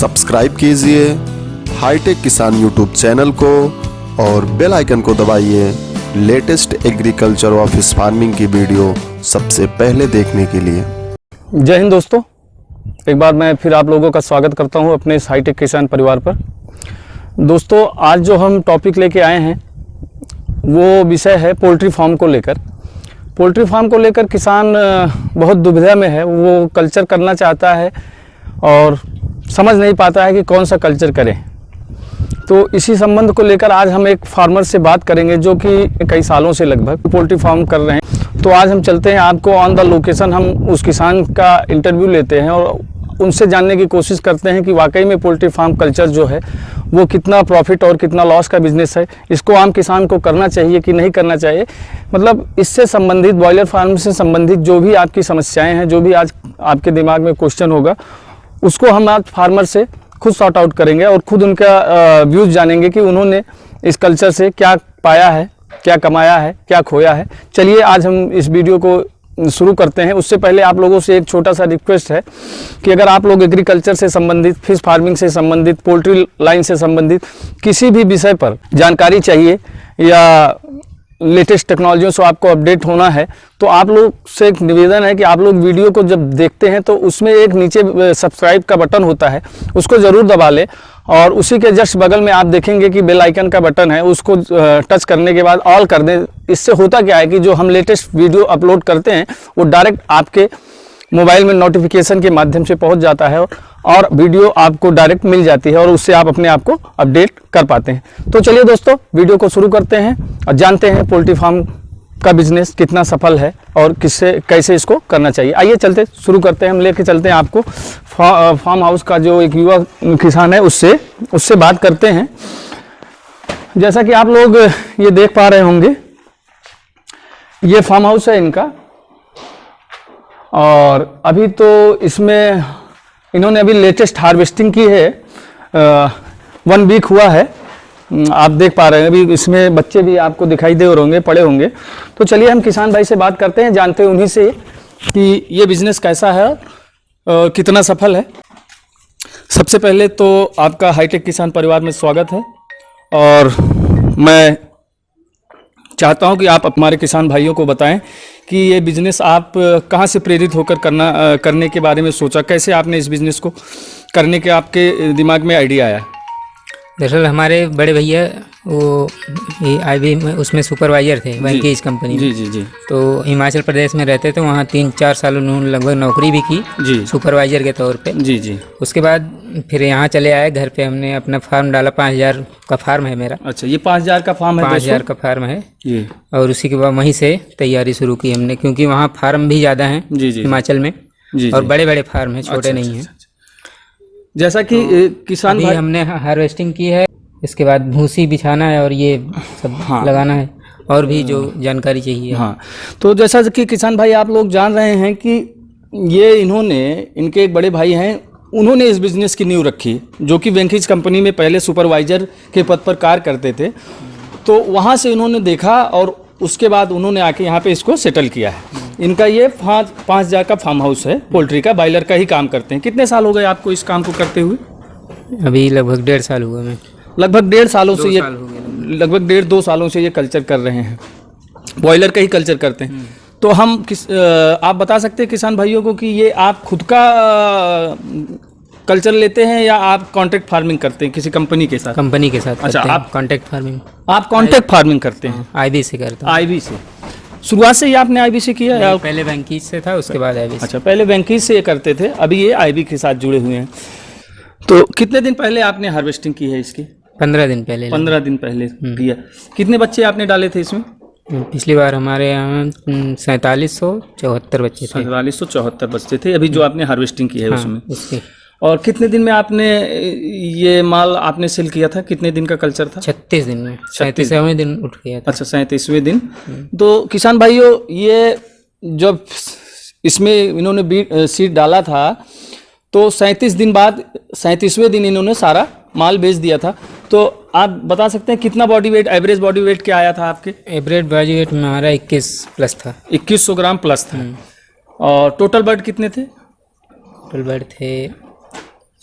Subscribe कीजिए hi tech किसान YouTube channel को और बेल आइकन को दबाइए लेटेस्ट एग्रीकल्चर ऑफिस फार्मिंग की वीडियो सबसे पहले देखने के लिए। जय हिंद दोस्तों, एक बार मैं फिर आप लोगों का स्वागत करता हूं अपने इस हाईटेक किसान परिवार पर। दोस्तों, आज जो हम टॉपिक लेके आए हैं वो विषय है पोल्ट्री फार्म को लेकर। पोल्ट्री फार्म को लेकर किसान बहुत दुविधा में है। वो कल्चर करना चाहता है और समझ नहीं पाता है कि कौन सा कल्चर करें। तो इसी संबंध को लेकर आज हम एक फार्मर से बात करेंगे जो कि कई सालों से लगभग पोल्ट्री फार्म कर रहे हैं। तो आज हम चलते हैं आपको ऑन द लोकेशन, हम उस किसान का इंटरव्यू लेते हैं और उनसे जानने की कोशिश करते हैं कि वाकई में पोल्ट्री फार्म कल्चर जो है वो कितना प्रॉफिट और कितना लॉस का बिजनेस है, इसको आम किसान को करना चाहिए कि नहीं करना चाहिए। मतलब इससे संबंधित, बॉयलर फार्म से संबंधित जो भी आपकी समस्याएं हैं, जो भी आज आपके दिमाग में क्वेश्चन होगा, उसको हम आज फार्मर से खुद सॉर्ट आउट करेंगे और खुद उनका व्यूज़ जानेंगे कि उन्होंने इस कल्चर से क्या पाया है, क्या कमाया है, क्या खोया है। चलिए आज हम इस वीडियो को शुरू करते हैं। उससे पहले आप लोगों से एक छोटा सा रिक्वेस्ट है कि अगर आप लोग एग्रीकल्चर से संबंधित, फिश फार्मिंग से संबंधित, पोल्ट्री लाइन से संबंधित किसी भी विषय पर जानकारी चाहिए या लेटेस्ट टेक्नोलॉजियों से आपको अपडेट होना है, तो आप लोग से एक निवेदन है कि आप लोग वीडियो को जब देखते हैं तो उसमें एक नीचे सब्सक्राइब का बटन होता है, उसको ज़रूर दबा लें और उसी के जस्ट बगल में आप देखेंगे कि बेल आइकन का बटन है, उसको टच करने के बाद ऑल कर दें। इससे होता क्या है कि जो हम लेटेस्ट वीडियो अपलोड करते हैं वो डायरेक्ट आपके मोबाइल में नोटिफिकेशन के माध्यम से पहुंच जाता है और वीडियो आपको डायरेक्ट मिल जाती है और उससे आप अपने आप को अपडेट कर पाते हैं। तो चलिए दोस्तों, वीडियो को शुरू करते हैं और जानते हैं पोल्ट्री फार्म का बिजनेस कितना सफल है और किससे कैसे इसको करना चाहिए। आइए चलते शुरू करते हैं। हम लेके चलते हैं आपको फार्म हाउस का जो एक युवा किसान है उससे बात करते हैं। जैसा कि आप लोग ये देख पा रहे होंगे, ये फार्म हाउस है इनका और अभी तो इसमें इन्होंने अभी लेटेस्ट हार्वेस्टिंग की है। 1 वीक हुआ है, आप देख पा रहे हैं। अभी इसमें बच्चे भी आपको दिखाई दे होंगे, पड़े होंगे। तो चलिए हम किसान भाई से बात करते हैं, जानते हैं उन्हीं से कि ये बिज़नेस कैसा है, कितना सफल है। सबसे पहले तो आपका हाईटेक किसान परिवार में स्वागत है और मैं चाहता हूं कि आप हमारे किसान भाइयों को बताएं कि ये बिज़नेस आप कहां से प्रेरित होकर करने के बारे में सोचा, कैसे आपने इस बिज़नेस को करने के आपके दिमाग में आइडिया आया? दरअसल हमारे बड़े भैया वो IB में उसमें सुपरवाइजर थे, वेंकीज कंपनी में। जी। तो हिमाचल प्रदेश में रहते थे, वहाँ 3-4 साल उन्होंने लगभग नौकरी भी की जी, सुपरवाइजर के तौर पे। जी। उसके बाद फिर यहाँ चले आए घर पे, हमने अपना फार्म डाला। 5000 का फार्म है मेरा। अच्छा, ये 5000 का फार्म है? 5000 का फार्म है जी। और उसी के बाद वहीं से तैयारी शुरू की हमने, क्योंकि वहाँ फार्म भी ज़्यादा हैं हिमाचल में और बड़े बड़े फार्म हैं, छोटे नहीं हैं। जैसा कि किसान भाई हमने हार्वेस्टिंग की है, इसके बाद भूसी बिछाना है और ये सब लगाना है और भी जो जानकारी चाहिए। हाँ, तो जैसा कि किसान भाई आप लोग जान रहे हैं कि ये इनके एक बड़े भाई हैं, उन्होंने इस बिज़नेस की नींव रखी, जो कि वेंकीज कंपनी में पहले सुपरवाइजर के पद पर कार्य करते थे। तो वहाँ से इन्होंने देखा और उसके बाद उन्होंने आके यहाँ पे इसको सेटल किया है। इनका ये 5000 का फार्म हाउस है, पोल्ट्री का, बॉयलर का ही काम करते हैं। कितने साल हो गए आपको इस काम को करते हुए? अभी लगभग 1.5 साल हुआ। मैं लगभग 1.5 सालों से ये लगभग 1.5-2 सालों से ये कल्चर कर रहे हैं, बॉयलर का ही कल्चर करते हैं। तो हम आप बता सकते हैं किसान भाइयों को कि ये आप खुद का कल्चर लेते हैं या आप कॉन्ट्रैक्ट फार्मिंग करते हैं किसी कंपनी के साथ? कंपनी के साथ। अच्छा, आप कॉन्ट्रैक्ट फार्मिंग? आप कॉन्ट्रैक्ट फार्मिंग करते हैं? IB से करता हूँ। IB से शुरुआत से ही आपने IB से किया या पहले वेंकीज से था, उसके बाद IB से। अच्छा, पहले वेंकीज से ये करते थे, अभी ये IB के साथ जुड़े हुए हैं। तो कितने दिन पहले आपने हार्वेस्टिंग की है इसकी? 15 दिन पहले। 15 दिन पहले किया। कितने बच्चे आपने डाले थे इसमें? पिछली बार हमारे यहाँ 4774 बच्चे थे। 4774 बच्चे थे अभी जो आपने हार्वेस्टिंग की है उसमें। उसके और कितने दिन में आपने ये माल आपने सेल किया था? कितने दिन का कल्चर था? 36 दिन में। 37वें दिन उठ गया था। अच्छा, 37वें दिन। तो किसान भाइयों, ये जब इसमें इन्होंने सीड डाला था तो 37 दिन बाद 37वें दिन इन्होंने सारा माल बेच दिया था। तो आप बता सकते हैं कितना body weight, average body weight क्या आया था आपके? एवरेज बॉडी वेट में हमारा 21 प्लस था। 2100 ग्राम प्लस था। और टोटल बर्ड कितने थे? टोटल बर्ड थे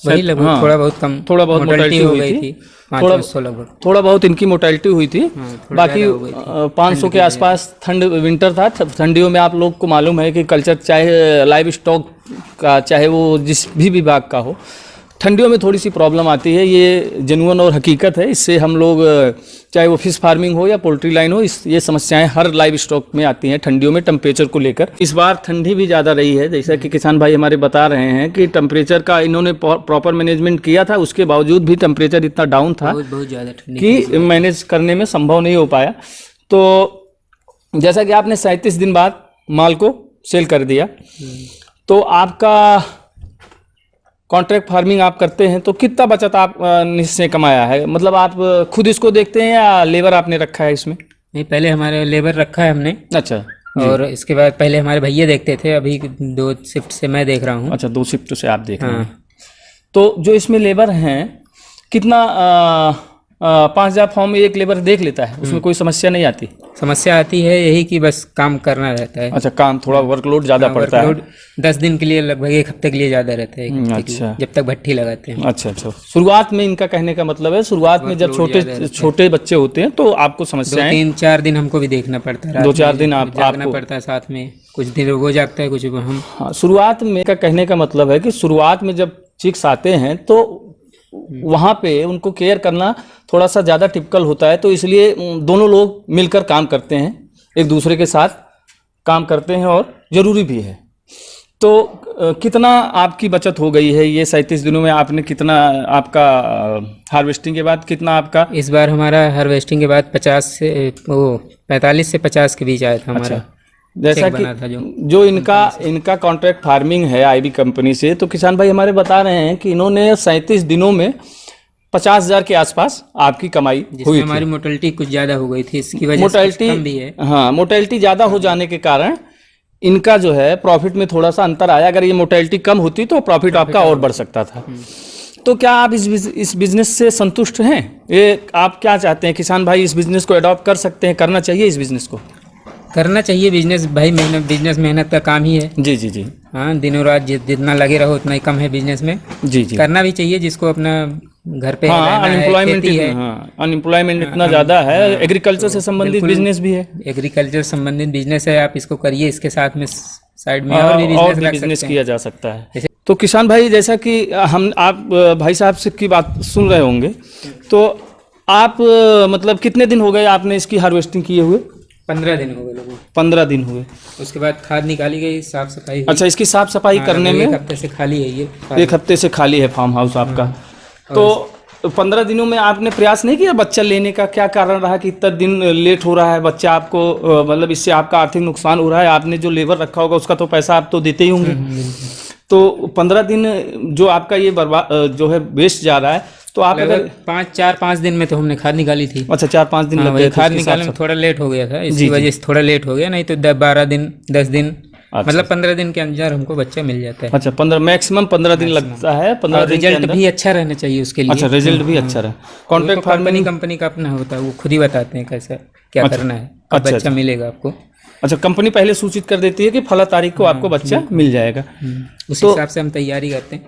वही लगभग हाँ, थोड़ा बहुत मोटेलिटी हो गई थी, 500 लगभग। थोड़ा बहुत इनकी मोटेलिटी हुई थी। बाकी 500 के आसपास ठंड विंटर था। ठंडियों में आप लोग को मालूम है कि कल्चर चाहे लाइव स्टॉक का, चाहे वो जिस भी विभाग का हो, ठंडियों में थोड़ी सी प्रॉब्लम आती है। ये जेन्युइन और हकीकत है। इससे हम लोग, चाहे वो फिश फार्मिंग हो या पोल्ट्री लाइन हो, ये समस्याएं हर लाइव स्टॉक में आती हैं ठंडियों में टेम्परेचर को लेकर। इस बार ठंडी भी ज़्यादा रही है, जैसा कि किसान भाई हमारे बता रहे हैं कि टेम्परेचर का इन्होंने प्रॉपर मैनेजमेंट किया था, उसके बावजूद भी टेम्परेचर इतना डाउन था बहुत ज़्यादा ठंडी कि मैनेज करने में संभव नहीं हो पाया। तो जैसा कि आपने 37 दिन बाद माल को सेल कर दिया, तो आपका कॉन्ट्रैक्ट फार्मिंग आप करते हैं तो कितना बचत आप इससे कमाया है? मतलब आप खुद इसको देखते हैं या लेबर आपने रखा है इसमें? नहीं, पहले हमारे लेबर रखा है हमने। अच्छा। और इसके बाद पहले हमारे भैया देखते थे, अभी 2 शिफ्ट से मैं देख रहा हूँ। अच्छा, 2 शिफ्ट से आप देख रहे हैं। तो जो इसमें लेबर हैं, कितना 5000 फॉर्म एक लेबर देख लेता है, उसमें कोई समस्या नहीं आती? समस्या आती है यही कि बस काम करना रहता है। अच्छा, काम थोड़ा वर्कलोड ज़्यादा पड़ता है। 10 दिन के लिए लगभग 1 हफ्ते के लिए ज़्यादा रहता है। अच्छा, जब तक भट्ठी लगाते हैं। अच्छा। शुरुआत में इनका कहने का मतलब है, शुरुआत में जब छोटे बच्चे होते हैं तो आपको समस्याएं 2-3-4 दिन हमको भी देखना पड़ता है। 2-4 दिन आपको पड़ता है साथ में, कुछ दिन वो जागता है, कुछ हम। हाँ, शुरुआत में का कहने का मतलब है कि शुरुआत में जब चिक्स आते हैं तो वहाँ पे उनको केयर करना थोड़ा सा ज़्यादा टिपिकल होता है। तो इसलिए दोनों लोग मिलकर काम करते हैं, एक दूसरे के साथ काम करते हैं, और ज़रूरी भी है। तो कितना आपकी बचत हो गई है ये 37 दिनों में? आपने कितना, आपका हार्वेस्टिंग के बाद कितना आपका? इस बार हमारा हार्वेस्टिंग के बाद 45 से 50 के बीच आया था हमारा। अच्छा। जैसा कि जो इनका कॉन्ट्रैक्ट फार्मिंग है आईबी कंपनी से, तो किसान भाई हमारे बता रहे हैं कि इन्होंने 37 दिनों में 50,000 के आसपास आपकी कमाई हुई। हमारी मोटेलिटी कुछ ज़्यादा हो गई थी, इसकी वजह से कम भी है। हाँ, मोटेलिटी ज़्यादा हो जाने के कारण इनका जो है प्रॉफिट में थोड़ा सा अंतर आया। अगर ये मोटेलिटी कम होती तो प्रॉफिट आपका और बढ़ सकता था। तो क्या आप इस बिजनेस से संतुष्ट हैं? ये आप क्या चाहते हैं? किसान भाई इस बिजनेस को अडॉप्ट कर सकते हैं, करना चाहिए इस बिजनेस को? करना चाहिए बिजनेस भाई, बिजनेस मेहनत का काम ही है। जी। हाँ, दिनों रात जितना लगे रहो उतना ही कम है बिजनेस में। जी। करना भी चाहिए जिसको अपना घर पे अनएम्प्लॉयमेंट इतना ज़्यादा है। एग्रीकल्चर से संबंधित बिजनेस भी है। एग्रीकल्चर संबंधित बिजनेस है, आप इसको करिए, इसके साथ में साइड में और भी बिजनेस किया जा सकता है। तो किसान भाई, जैसा कि आप भाई साहब से की बात सुन रहे होंगे, तो आप मतलब कितने दिन हो गए आपने इसकी हार्वेस्टिंग किए हुए? 15 दिन हो गए लोगों। 15 दिन हुए। उसके बाद खाद निकाली गई, साफ सफाई। अच्छा, इसकी साफ सफाई करने में 1 हफ्ते से खाली है ये। 1 हफ्ते से खाली है फार्म हाउस आपका। तो 15 दिनों में आपने प्रयास नहीं किया बच्चा लेने का? क्या कारण रहा कि इतना दिन लेट हो रहा है बच्चा आपको? मतलब इससे आपका आर्थिक नुकसान हो रहा है। आपने जो लेबर रखा होगा उसका तो पैसा आप तो देते ही होंगे। तो 15 दिन जो आपका ये बर्बाद जो है वेस्ट जा रहा है, तो आप अगर 4-5 दिन में तो हमने खाद निकाली थी। अच्छा, 4-5 दिन लग गए खाद निकालने में। थोड़ा लेट हो गया था, इसी वजह से थोड़ा लेट हो गया, नहीं तो 12 दिन 10 दिन, मतलब 15 दिन के अंदर हमको बच्चा मिल जाता है। अच्छा, 15 मैक्सिमम 15 दिन लगता है। 15 दिन रिजल्ट भी अच्छा रहना चाहिए उसके लिए। अच्छा, रिजल्ट भी अच्छा रहे। कॉन्ट्रैक्ट फार्मिंग कंपनी का अपना होता है, वो खुद ही बताते हैं कैसा क्या करना है, कब बच्चा मिलेगा आपको। अच्छा, कंपनी पहले सूचित कर देती है कि फला तारीख को आपको बच्चा मिल जाएगा। उस हिसाब से हम तैयारी करते हैं।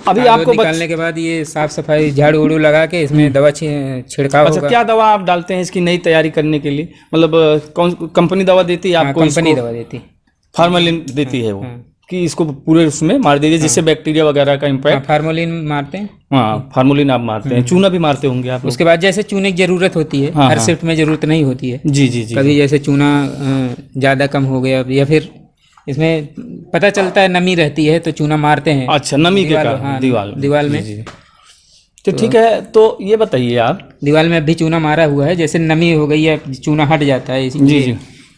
अभी आपको निकालने के बाद ये साफ सफाई झाड़ू उड़ू लगा के इसमें दवा छिड़काव होगा। क्या दवा आप डालते हैं इसकी नई तैयारी करने के लिए? मतलब कौन कंपनी दवा देती है आपको? कंपनी दवा देती है, फार्मालिन देती है वो, कि इसको पूरे उसमें मार दीजिए जिससे बैक्टीरिया वगैरह का इम्पैक्ट। फार्मोलिन मारते हैं। हाँ, फार्मोलिन आप मारते हैं। चूना भी मारते होंगे आप? उसके बाद जैसे चूने की जरूरत होती है, हर शिफ्ट में जरूरत नहीं होती है। जी। कभी जैसे चूना ज़्यादा कम हो गया या फिर इसमें पता चलता है नमी रहती है तो चूना मारते हैं। अच्छा, नमी के कारण दीवार में। तो ठीक है, तो ये बताइए आप, दीवार में अभी चूना मारा हुआ है, जैसे नमी हो गई है चूना हट जाता है। जी।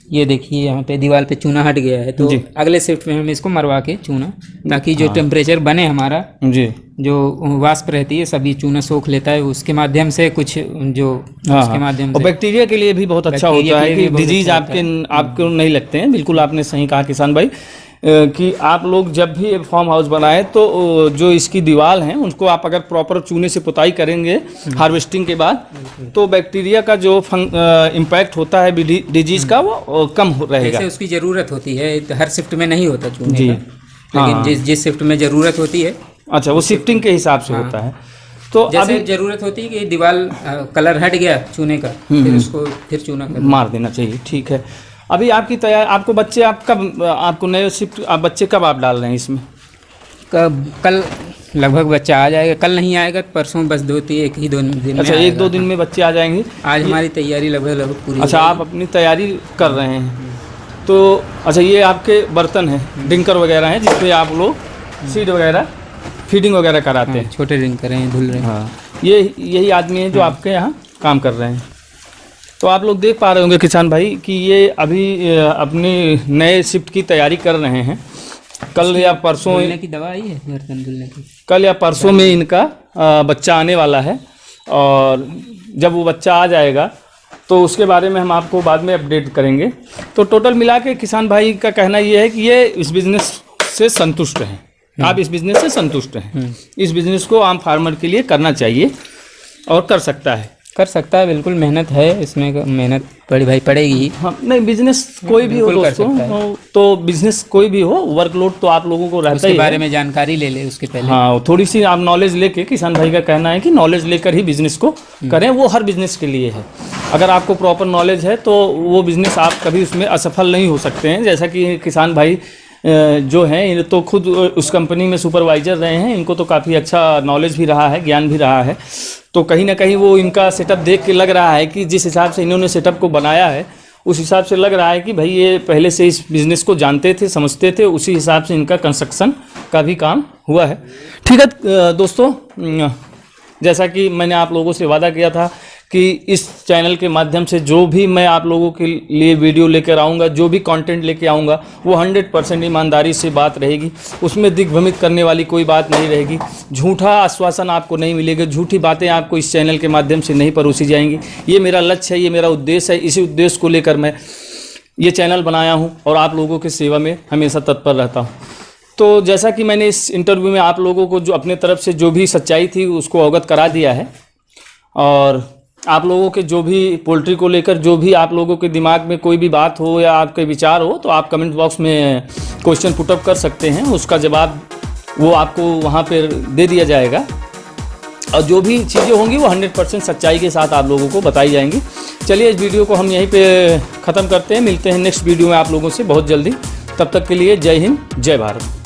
ये देखिए यहाँ पे दीवार पे चूना हट गया है, तो अगले शिफ्ट में हम इसको मरवा के चूना, ताकि जो टेम्परेचर बने हमारा, जो वाष्प रहती है सभी चूना सोख लेता है, उसके माध्यम से कुछ जो उसके माध्यम से बैक्टीरिया के लिए भी बहुत अच्छा होता है कि डिजीज आपको नहीं लगते हैं। बिल्कुल आपने सही कहा किसान भाई, कि आप लोग जब भी फार्म हाउस बनाए तो जो इसकी दीवार हैं उनको आप अगर प्रॉपर चूने से पुताई करेंगे हार्वेस्टिंग के बाद, तो बैक्टीरिया का जो इम्पैक्ट होता है डिजीज का वो कम रहेगा। जैसे उसकी ज़रूरत होती है, हर शिफ्ट में नहीं होता चूने का, लेकिन जिस शिफ्ट में ज़रूरत होती है अच्छा, वो शिफ्टिंग के हिसाब से हाँ। होता है। तो जैसे अभी जरूरत होती है कि दीवार कलर हट गया चूने का, फिर उसको फिर चूना कर मार देना चाहिए, ठीक है। अभी आपकी तैयार, आपको बच्चे आप कब, आपको नए शिफ्ट आप बच्चे कब आप डाल रहे हैं इसमें? कल लगभग बच्चा आ जाएगा, कल नहीं आएगा परसों, बस एक ही दो दिन में अच्छा, आएगा। 1-2 दिन में बच्चे आ जाएंगे। आज हमारी तैयारी लगभग पूरी अच्छा, हो आप अपनी तैयारी कर रहे हैं। तो अच्छा, ये आपके बर्तन हैं, डिंकर वगैरह हैं, जिसपे आप लोग सीड वगैरह फीडिंग वगैरह कराते गई। हैं। छोटे रिंग कर रहे हैं, धुल रहे हैं। हाँ, यही आदमी हैं जो आपके यहाँ काम कर रहे हैं। तो आप लोग देख पा रहे होंगे किसान भाई कि ये अभी अपनी नए शिफ्ट की तैयारी कर रहे हैं। कल या परसों, धुलने की दवा आई है बर्तन धुलने की, कल या परसों में इनका बच्चा आने वाला है, और जब वो बच्चा आ जाएगा तो उसके बारे में हम आपको बाद में अपडेट करेंगे। तो टोटल मिला के किसान भाई का कहना ये है कि ये इस बिज़नेस से संतुष्ट हैं। आप इस बिज़नेस से संतुष्ट हैं। इस बिज़नेस को आम फार्मर के लिए करना चाहिए और कर सकता है, बिल्कुल। मेहनत है इसमें, मेहनत बड़ी भाई पड़ेगी। हाँ, नहीं, बिजनेस कोई भी हो बिल्कुल कर दोस्तों, सकता है। तो बिजनेस कोई भी हो, वर्कलोड तो आप लोगों को रहता उसके ही है। बारे में जानकारी ले ले उसके पहले। हाँ, थोड़ी सी आप नॉलेज लेके, किसान भाई का कहना है कि नॉलेज लेकर ही बिजनेस को करें। वो हर बिजनेस के लिए है। अगर आपको प्रॉपर नॉलेज है तो वो बिजनेस आप कभी उसमें असफल नहीं हो सकते हैं। जैसा कि किसान भाई जो हैं, ये तो खुद उस कंपनी में सुपरवाइजर रहे हैं, इनको तो काफ़ी अच्छा नॉलेज भी रहा है, ज्ञान भी रहा है। तो कहीं ना कहीं वो इनका सेटअप देख के लग रहा है कि जिस हिसाब से इन्होंने सेटअप को बनाया है, उस हिसाब से लग रहा है कि भाई ये पहले से इस बिज़नेस को जानते थे, समझते थे। उसी हिसाब से इनका कंस्ट्रक्शन का भी काम हुआ है। ठीक है दोस्तों, जैसा कि मैंने आप लोगों से वादा किया था कि इस चैनल के माध्यम से जो भी मैं आप लोगों के लिए वीडियो लेकर आऊँगा, जो भी कंटेंट लेकर आऊँगा, वो 100% ईमानदारी से बात रहेगी। उसमें दिग्भ्रमित करने वाली कोई बात नहीं रहेगी। झूठा आश्वासन आपको नहीं मिलेगा, झूठी बातें आपको इस चैनल के माध्यम से नहीं परोसी जाएंगी। ये मेरा लक्ष्य है, ये मेरा उद्देश्य है। इसी उद्देश्य को लेकर मैं ये चैनल बनाया हूँ और आप लोगों की सेवा में हमेशा तत्पर रहता हूँ। तो जैसा कि मैंने इस इंटरव्यू में आप लोगों को जो अपने तरफ से जो भी सच्चाई थी उसको अवगत करा दिया है, और आप लोगों के जो भी पोल्ट्री को लेकर जो भी आप लोगों के दिमाग में कोई भी बात हो या आपके विचार हो, तो आप कमेंट बॉक्स में क्वेश्चन पुटअप कर सकते हैं। उसका जवाब वो आपको वहाँ पर दे दिया जाएगा, और जो भी चीज़ें होंगी वो 100% सच्चाई के साथ आप लोगों को बताई जाएंगी। चलिए, इस वीडियो को हम यहीं पे ख़त्म करते हैं। मिलते हैं नेक्स्ट वीडियो में आप लोगों से बहुत जल्दी। तब तक के लिए जय हिंद, जय भारत।